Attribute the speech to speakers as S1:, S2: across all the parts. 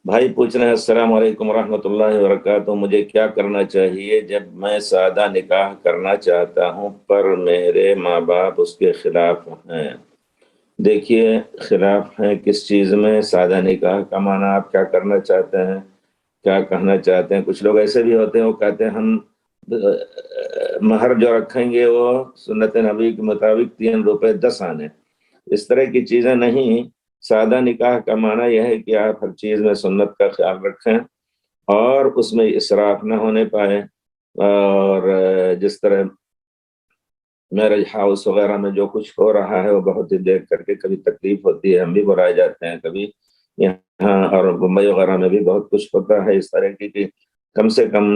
S1: بھائی پوچھ رہے ہیں السلام علیکم ورحمۃ اللہ وبرکاتہ، مجھے کیا کرنا چاہیے جب میں سادہ نکاح کرنا چاہتا ہوں پر میرے ماں باپ اس کے خلاف ہیں؟ دیکھیے، خلاف ہیں کس چیز میں؟ سادہ نکاح کا معنی آپ کیا کرنا چاہتے ہیں، کیا کہنا چاہتے ہیں؟ کچھ لوگ ایسے بھی ہوتے ہیں، وہ کہتے ہیں ہم مہر جو رکھیں گے وہ سنت نبی کے مطابق 3 روپے 10 آنے، اس طرح کی چیزیں نہیں۔ سادہ نکاح کا معنی یہ ہے کہ آپ ہر چیز میں سنت کا خیال رکھیں اور اس میں اسراف نہ ہونے پائے، اور جس طرح میرج ہاؤس وغیرہ میں جو کچھ ہو رہا ہے وہ بہت ہی دیکھ کر کے کبھی تکلیف ہوتی ہے، ہم بھی برائے جاتے ہیں کبھی یہاں، اور ممبئی وغیرہ میں بھی بہت کچھ ہوتا ہے اس طرح کی کہ کم سے کم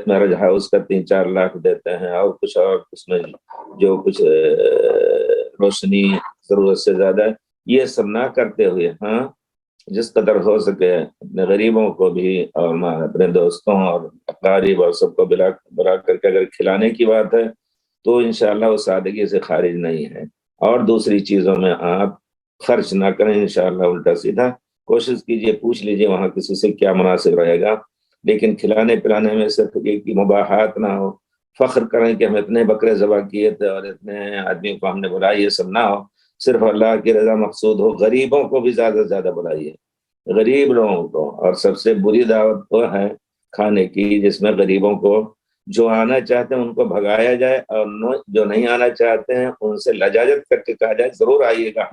S1: میرج ہاؤس کا 3-4 لاکھ دیتے ہیں، اور کچھ اور اس میں جو کچھ روشنی ضرورت سے زیادہ ہے، یہ سب نہ کرتے ہوئے ہاں جس قدر ہو سکے اپنے غریبوں کو بھی اور اپنے دوستوں اور اقارب اور سب کو بلا کر کے اگر کھلانے کی بات ہے تو انشاءاللہ وہ سادگی سے خارج نہیں ہے، اور دوسری چیزوں میں آپ خرچ نہ کریں انشاءاللہ، الٹا سیدھا کوشش کیجئے، پوچھ لیجئے وہاں کسی سے کیا مناسب رہے گا، لیکن کھلانے پلانے میں صرف یہ کہ مباحات نہ ہو، فخر کریں کہ ہم اتنے بکرے ذبح کیے تھے اور اتنے آدمی کو ہم نے بلایا، یہ سب نہ ہو، صرف اللہ کی رضا مقصود ہو۔ غریبوں کو بھی زیادہ سے زیادہ بلائیے، غریب لوگوں کو، اور سب سے بری دعوت وہ ہے کھانے کی جس میں غریبوں کو جو آنا چاہتے ہیں ان کو بھگایا جائے، اور جو نہیں آنا چاہتے ہیں ان سے لجاجت کر کے کہا جائے ضرور آئیے گا،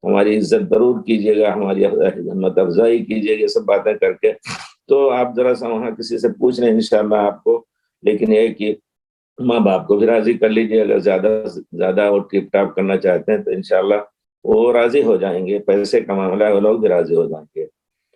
S1: ہماری عزت ضرور کیجیے گا، ہماری ہمت افزائی کیجیے گا، یہ سب باتیں کر کے۔ تو آپ ذرا سا وہاں کسی سے پوچھ لیں انشاءاللہ آپ کو، لیکن یہ کہ ماں باپ کو بھی راضی کر لیجیے، اگر زیادہ زیادہ وہ ٹپ ٹاپ کرنا چاہتے ہیں تو انشاءاللہ وہ راضی ہو جائیں گے، پیسے کا معاملہ ہے، وہ لوگ بھی راضی ہو جائیں گے۔